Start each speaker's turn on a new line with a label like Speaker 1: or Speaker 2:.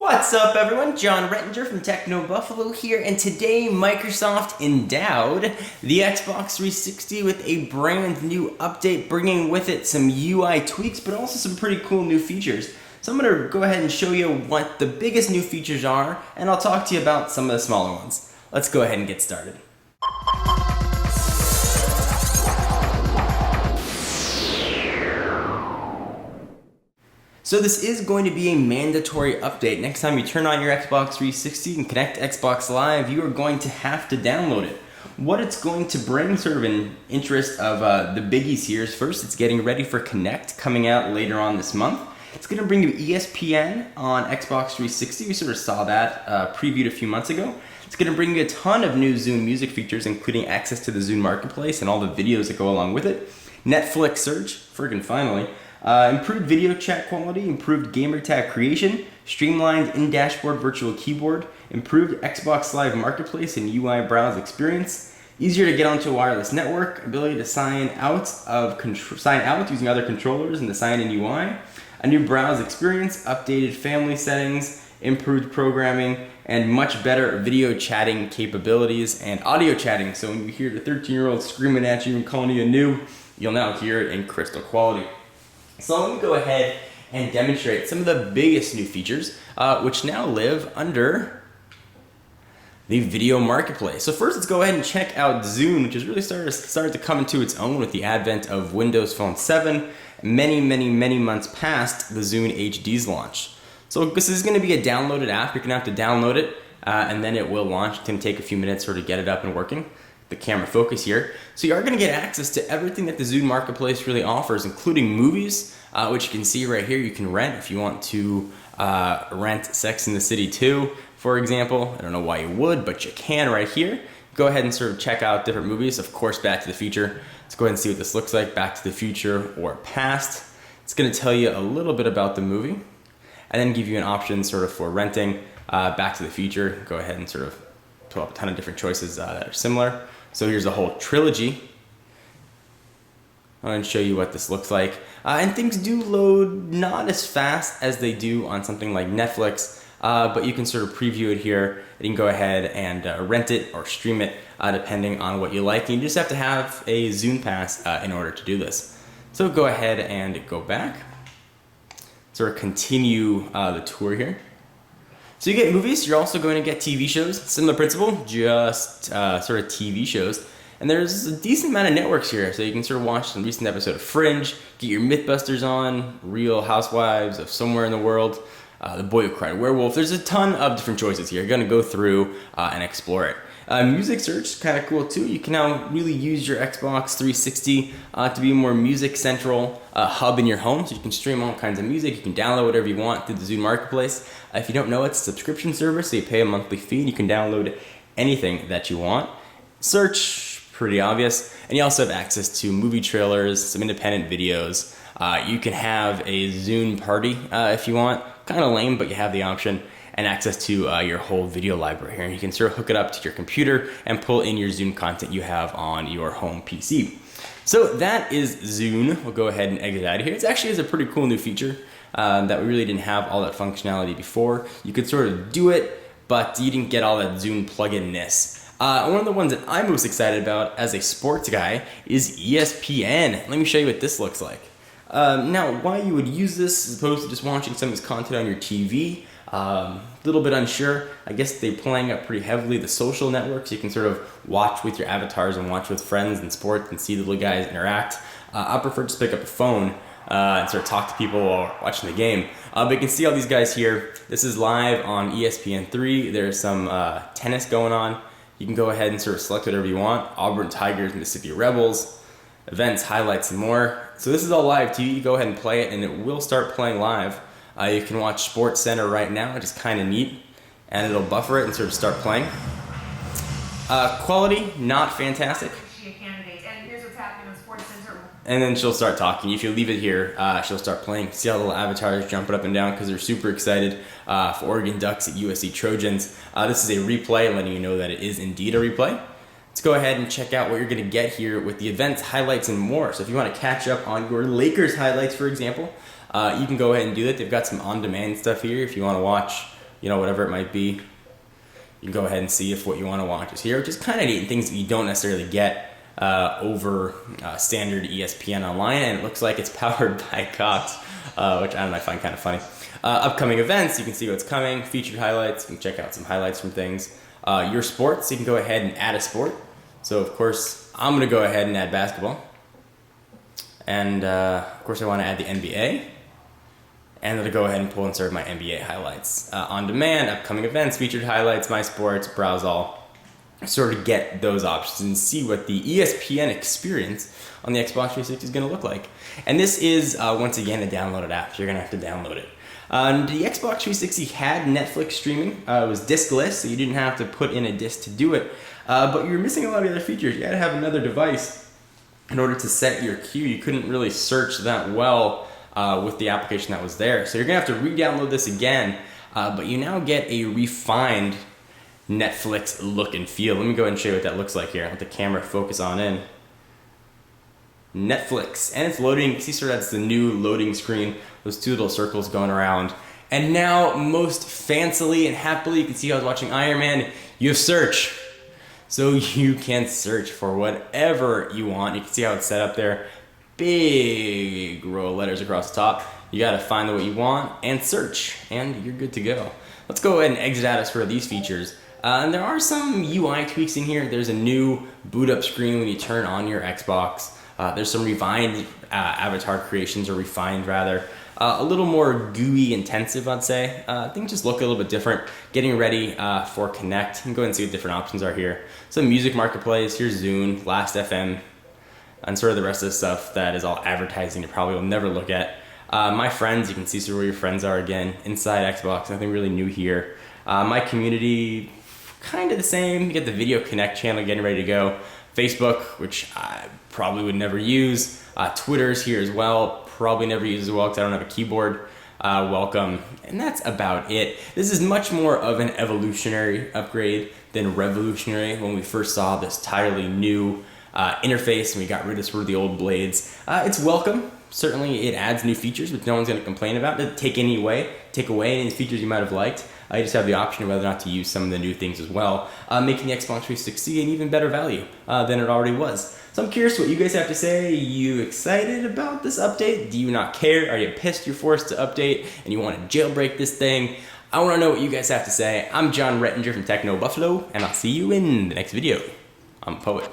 Speaker 1: What's up everyone, John Rettinger from TechnoBuffalo here, and today Microsoft endowed the Xbox 360 with a brand new update, bringing with it some UI tweaks, but also some pretty cool new features. So I'm going to go ahead and show you what the biggest new features are, and I'll talk to you about some of the smaller ones. Let's go ahead and get started. So this is going to be a mandatory update. Next time you turn on your Xbox 360 and connect to Xbox Live, you are going to have to download it. What it's going to bring, sort of in interest of the biggies here, is first it's getting ready for Connect, coming out later on this month. It's going to bring you ESPN on Xbox 360. We sort of saw that previewed a few months ago. It's going to bring you a ton of new Zune music features, including access to the Zune Marketplace and all the videos that go along with it. Netflix search, friggin' finally. Improved video chat quality, improved gamer tag creation, streamlined in-dashboard virtual keyboard, improved Xbox Live Marketplace and UI browse experience, easier to get onto a wireless network, ability to sign out using other controllers in the sign-in UI, a new browse experience, updated family settings, improved programming, and much better video chatting capabilities and audio chatting. So when you hear the 13-year-old screaming at you and calling you a noob, you'll now hear it in crystal quality. So let me go ahead and demonstrate some of the biggest new features, which now live under the video marketplace. So first, let's go ahead and check out Zune, which has really started to come into its own with the advent of Windows Phone 7, many months past the Zune HD's launch. So this is going to be a downloaded app. You're going to have to download it, and then it will launch. It can take a few minutes to get it up and working. The camera focus here. So you are going to get access to everything that the Zune Marketplace really offers, including movies, which you can see right here. You can rent if you want to rent Sex and the City 2, for example. I don't know why you would, but you can right here. Go ahead and sort of check out different movies. Of course, Back to the Future. Let's go ahead and see what this looks like. Back to the Future or Past. It's going to tell you a little bit about the movie and then give you an option sort of for renting Back to the Future. Go ahead and sort of pull up a ton of different choices that are similar. So here's the whole trilogy. I'm going to show you what this looks like. And things do load not as fast as they do on something like Neflix, but you can sort of preview it here. You can go ahead and rent it or stream it depending on what you like. And you just have to have a Zune Pass in order to do this. So go ahead and go back. Sort of continue the tour here. So you get movies, you're also going to get TV shows. Similar principle, just sort of TV shows. And there's a decent amount of networks here, so you can sort of watch some recent episode of Fringe, get your Mythbusters on, Real Housewives of Somewhere in the World, The Boy Who Cried Werewolf. There's a ton of different choices here. You're going to go through and explore it. Music search is kind of cool too. You can now really use your Xbox 360 to be a more music central hub in your home. So you can stream all kinds of music. You can download whatever you want through the Zune Marketplace. If you don't know, it's a subscription service, so you pay a monthly fee and you can download anything that you want. Search, pretty obvious. And you also have access to movie trailers, some independent videos. You can have a Zune party if you want. Kind of lame, but you have the option. And access to your whole video library here. And you can sort of hook it up to your computer and pull in your Zune content you have on your home PC. So that is Zune. We'll go ahead and exit out of here. It actually is a pretty cool new feature that we really didn't have all that functionality before. You could sort of do it, but you didn't get all that Zune plugin-ness. One of the ones that I'm most excited about as a sports guy is ESPN. Let me show you what this looks like. Now, why you would use this as opposed to just watching some of this content on your TV, a little bit unsure. I guess they're playing up pretty heavily the social networks. You can sort of watch with your avatars and watch with friends in sports and see the little guys interact. I prefer just pick up a phone and sort of talk to people while watching the game. But you can see all these guys here. This is live on ESPN3. There's some tennis going on. You can go ahead and sort of select whatever you want. Auburn Tigers, Mississippi Rebels, events, highlights, and more. So this is all live too. You go ahead and play it and it will start playing live. You can watch Sports Center right now, which is kind of neat, and it'll buffer it and sort of start playing. Quality, not fantastic.
Speaker 2: And here's what's happening with Sports Center.
Speaker 1: And then she'll start talking. If you leave it here, she'll start playing. See how the little avatars jumping up and down because they're super excited for Oregon Ducks at USC Trojans. This is a replay, letting you know that it is indeed a replay. Let's go ahead and check out what you're going to get here with the events, highlights, and more. So if you want to catch up on your Lakers highlights, for example, you can go ahead and do that. They've got some on-demand stuff here if you want to watch whatever it might be. You can go ahead and see if what you want to watch is here, which is kind of neat, things that you don't necessarily get over standard ESPN online, and it looks like it's powered by Cox, which I don't know, I find kind of funny. Upcoming events, you can see what's coming, featured highlights, you can check out some highlights from things. Your sports, you can go ahead and add a sport. So of course, I'm going to go ahead and add basketball. And of course I want to add the NBA. And then to go ahead and pull and serve my NBA highlights. On demand, upcoming events, featured highlights, my sports, browse all. Sort of get those options and see what the ESPN experience on the Xbox 360 is going to look like. And this is, once again, a downloaded app. You're going to have to download it. The Xbox 360 had Netflix streaming. It was diskless, so you didn't have to put in a disc to do it. But you're missing a lot of the other features. You got to have another device in order to set your queue. You couldn't really search that well with the application that was there. So you're going to have to re-download this again. But you now get a refined Netflix look and feel. Let me go ahead and show you what that looks like here. Let the camera focus on in. Netflix, and it's loading. You see, sort of that's the new loading screen, those two little circles going around. And now, most fancily and happily, you can see I was watching Iron Man, you have search. So you can search for whatever you want. You can see how it's set up there. Big row of letters across the top. You gotta find what you want and search, and you're good to go. Let's go ahead and exit out of sort of these features. And there are some UI tweaks in here. There's a new boot up screen when you turn on your Xbox. There's some refined avatar creations, or refined rather. A little more GUI intensive, I'd say. Things just look a little bit different. Getting ready for Connect. You can go ahead and see what different options are here. Some music marketplace, here's Zune, Last.fm, and sort of the rest of the stuff that is all advertising you probably will never look at. My friends, you can see sort of where your friends are again. Inside Xbox, nothing really new here. My community, kind of the same. You get the Video Connect channel getting ready to go. Facebook, which I probably would never use. Twitter's here as well. Probably never use as well because I don't have a keyboard. Welcome. And that's about it. This is much more of an evolutionary upgrade than revolutionary. When we first saw this entirely new interface and we got rid of sort of the old blades. It's welcome. Certainly it adds new features, which no one's going to complain about. It doesn't take away any features you might have liked. You just have the option of whether or not to use some of the new things as well, making the Xbox 360 an even better value than it already was. So I'm curious what you guys have to say. Are you excited about this update? Do you not care? Are you pissed you're forced to update and you want to jailbreak this thing? I want to know what you guys have to say. I'm John Rettinger from TechnoBuffalo, and I'll see you in the next video. I'm a poet.